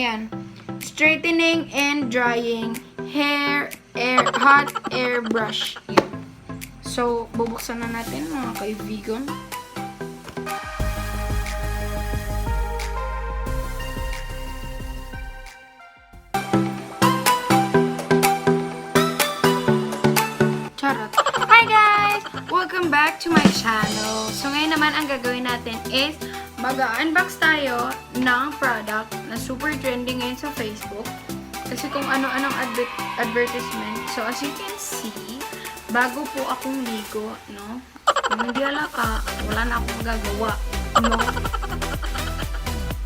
Ayan. Straightening and drying hot air brush. Ayan. So, bubuksan na natin mga kaibigan. Charot. Hi guys! Welcome back to my channel. So ngayon naman ang gagawin natin is mag-unbox tayo ng product na super trending ngayon sa Facebook. Kasi kung ano-anong advertisement. So as you can see, bago po akong ligo, no? Kung hindi alaka, wala na akong gagawa, no?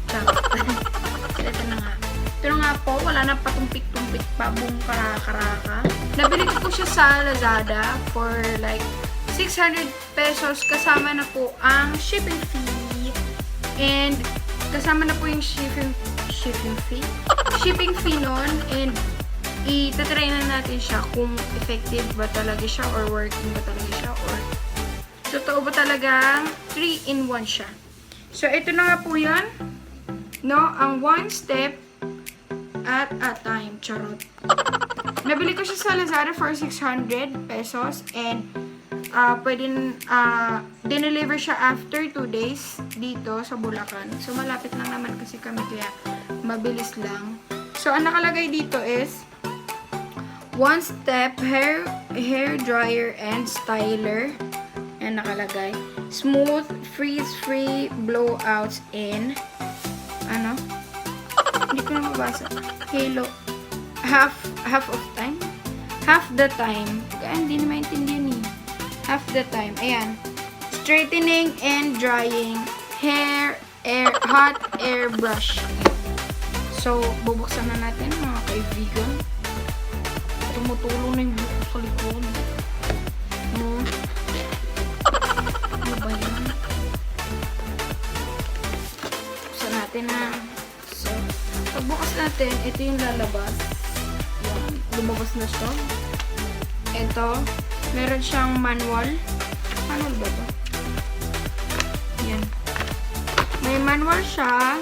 Charot. Ito na nga. Pero nga po, wala na patumpik-tumpik pa, buong karaka. Nabili ko po siya sa Lazada for like 600 pesos. Kasama na po ang shipping fee. And kasama na po yung shipping fee. Shipping fee nun. And itatry na natin siya kung effective ba talaga siya or working ba talaga siya or totoo ba talagang 3-in-1 siya. So, ito na nga po yan. No, ang one step at a time. Charot. Nabili ko siya sa Lazada for 600 pesos and dineliver siya after 2 days dito sa Bulacan. So, malapit lang naman kasi kami kaya mabilis lang. So, ang nakalagay dito is one step hair dryer and styler. Yan nakalagay. Smooth, freeze-free blowouts in hindi ko na mabasa. Halo. Half of time? Half the time. Kaya hindi na maintindihan eh. Half the time. Ayan. Straightening and drying hot air brush. So, bubuksan na natin mga kaibigan. Tumutulong na yung buko sa likod. No? Ano ba yan? Buksan natin na. So, pagbukas natin, ito yung lalabas. Yan. Lumabas na siya. Ito. Meron siyang manual. Manual ba ito? Yan. May manual siya.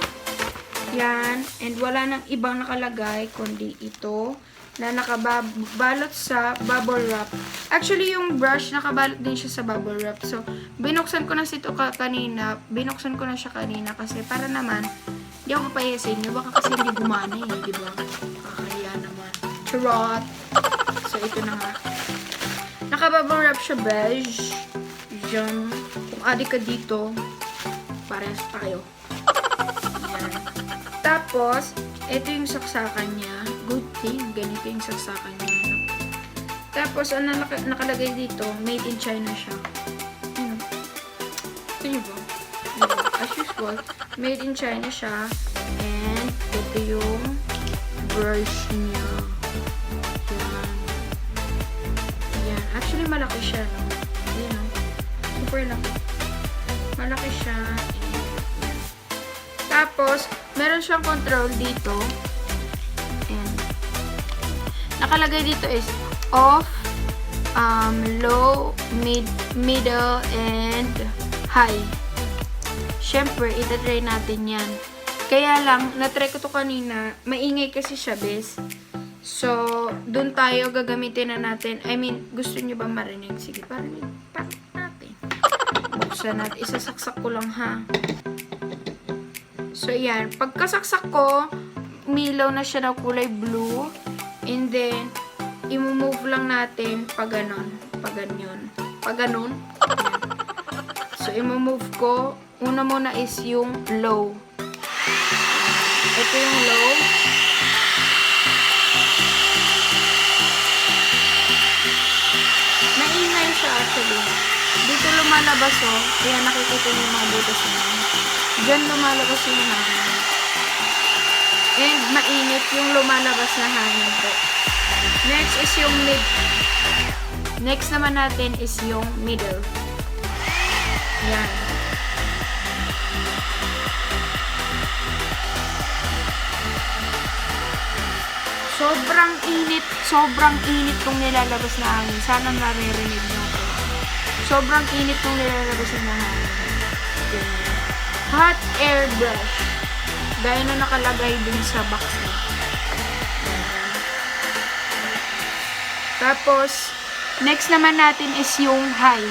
Yan. And wala nang ibang nakalagay, kundi ito na nakabalot sa bubble wrap. Actually, yung brush, nakabalot din siya sa bubble wrap. So, binuksan ko na ito kanina. Binuksan ko na siya kanina kasi para naman hindi ako papayasin nyo. Baka kasi hindi gumana eh, di ba? Kakaya naman. Charot! So, ito na nga. Naka-bubble wrap siya, beige. Diyan. Kung adik ka dito, parehas tayo. Ayan. Tapos, ito yung saksakan niya. Good thing. Ganito yung saksakan niya. No? Tapos, ano nakalagay dito? Made in China siya. Ito nyo ba? As usual, made in China siya. And, ito yung brush niya. Yan. Yan. Actually, malaki siya, no? Yan, no? Super laki. Malaki siya. And, yan. Tapos, meron siyang control dito. And, nakalagay dito is off, low, middle, and high. Siyempre, itatry natin yan. Kaya lang, natry ko to kanina. Maingay kasi siya, bes. So, dun tayo gagamitin na natin. I mean, gusto nyo ba marinig? Sige, parinig natin. Buksan natin. Isasaksak ko lang, ha. So, yan. Pagkasaksak ko, umilaw na siya ng kulay blue. And then, i-move lang natin pag ganon. Pag ganyan. Pag ganon. So, i-move ko. Una muna is yung low. Ito yung low. Maingay siya actually. Dito lumalabas oh. Ayan, nakikita niyo yung mga butas niya. Diyan lumalabas yung hangin. And mainit yung lumalabas na hangin po. Next is yung mid. Next naman natin is yung middle. Yan. Sobrang init kung nilalabas na hangin. Sana naririnig nyo ko. Sobrang init kung nilalabas na hangin. Hot air brush. Gaya na nakalagay dun sa box na. Tapos, next naman natin is yung high.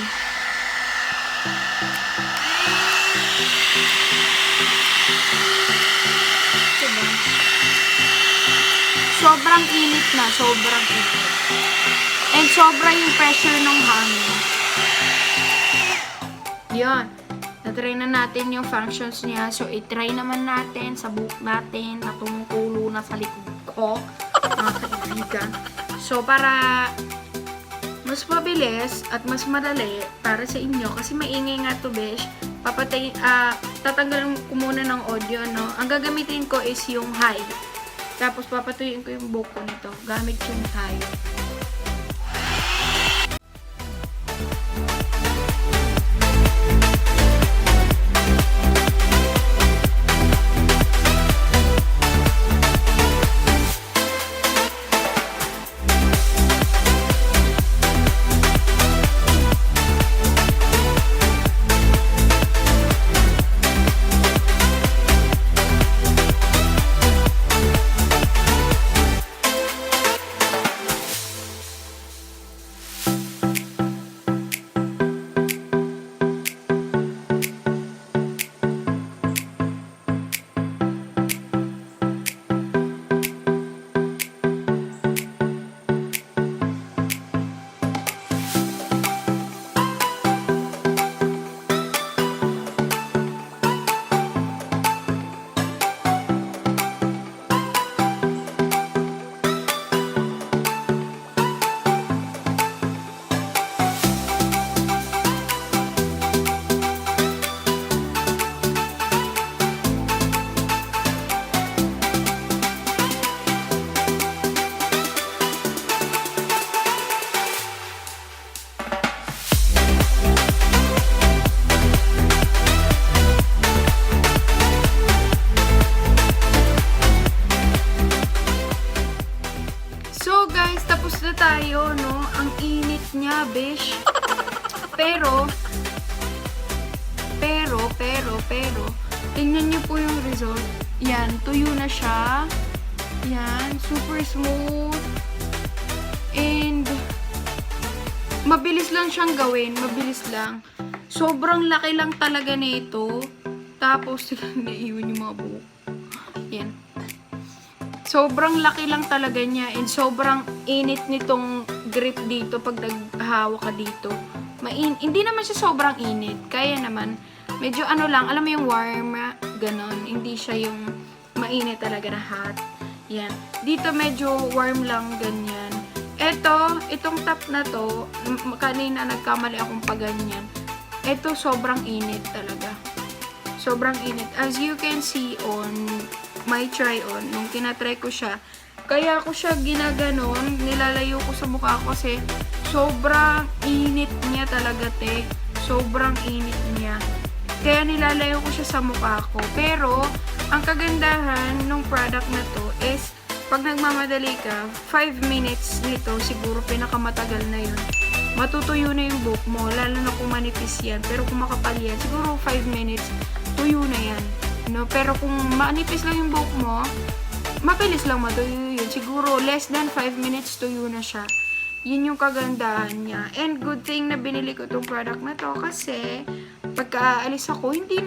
Diba? Sobrang init na, sobrang init. And sobra yung pressure ng hangin. Yun. Na-try na natin yung functions niya. So, i-try naman natin sa buhok natin na tumutulo na sa likod ko. Mga kaibigan. So, para mas mabilis at mas madali para sa inyo, kasi maingay nga to, besh. Tatanggalin ko muna ng audio, no? Ang gagamitin ko is yung high. Tapos, papatuyuin ko yung buhok ko nito. Gamit yung high. tayo, no? Ang init niya, besh. Pero, tingnan niyo po yung result. Yan, tuyo na siya. Yan, super smooth. And, mabilis lang siyang gawin. Mabilis lang. Sobrang laki lang talaga nito. Tapos, naiwan yung mga buhok. Yan. Sobrang laki lang talaga niya. And sobrang init nitong grip dito pag naghahawak ka dito. Hindi naman siya sobrang init. Kaya naman, medyo ano lang, alam mo yung warm, ganon. Hindi siya yung mainit talaga na hot. Yan. Dito medyo warm lang, ganyan. Itong top na to, kanina nagkamali akong paganyan. Ito, sobrang init talaga. Sobrang init. As you can see on my try-on, nung tinatry ko siya, kaya ko siya ginaganon, nilalayo ko sa mukha ko kasi sobrang init niya talaga, te. Sobrang init niya. Kaya nilalayo ko siya sa mukha ko. Pero, ang kagandahan ng product na to is, pag nagmamadali ka, 5 minutes nito, siguro pinakamatagal na yun. Matutuyo na yung buhok mo, lalo na kung manipis yan. Pero kung makapal yan, siguro 5 minutes, tuyo na yan. No? Pero kung manipis lang yung buhok mo, mabilis lang matuyo yun. Siguro less than 5 minutes tuyo na siya. Yun yung kagandahan niya. And good thing na binili ko itong product na to kasi pagka-aalis ako, hindi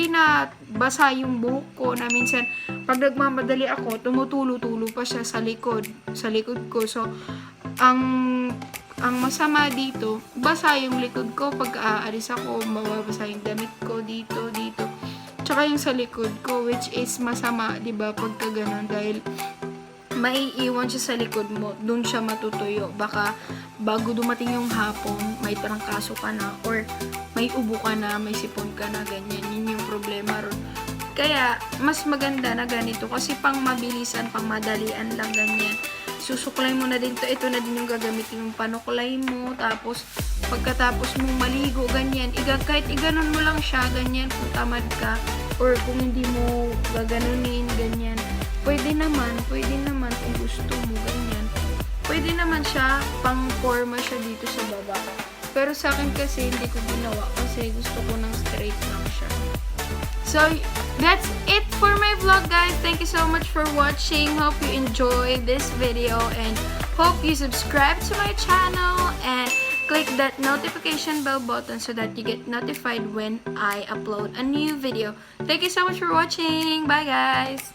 na basa yung buhok ko na minsan pag nagmamadali ako, tumutulo-tulo pa siya sa likod ko. So, ang masama dito, basa yung likod ko pag aalis ako, mababasa yung damit ko dito. Tsaka yung sa likod ko, which is masama, 'di ba, pagka ganun, dahil maiiwan siya sa likod mo, dun siya matutuyo. Baka bago dumating yung hapon, may trangkaso ka na, or may ubo ka na, may sipon ka na, ganyan. Yun yung problema ron. Kaya, mas maganda na ganito, kasi pang mabilisan, pang madalian lang, ganyan. Susuklay mo na din to. Ito na din yung gagamitin yung panuklay mo. Tapos, pagkatapos mong maligo, ganyan. Kahit iganon mo lang siya, ganyan, kung tamad ka, or kung hindi mo gaganunin, ganyan. Pwede naman kung gusto mo, ganyan. Pwede naman siya, pang forma siya dito sa baba. Pero sa akin kasi, hindi ko ginawa kasi gusto ko ng straight lang siya. So, that's it for my vlog, guys. Thank you so much for watching. Hope you enjoyed this video and hope you subscribe to my channel and click that notification bell button so that you get notified when I upload a new video. Thank you so much for watching. Bye, guys.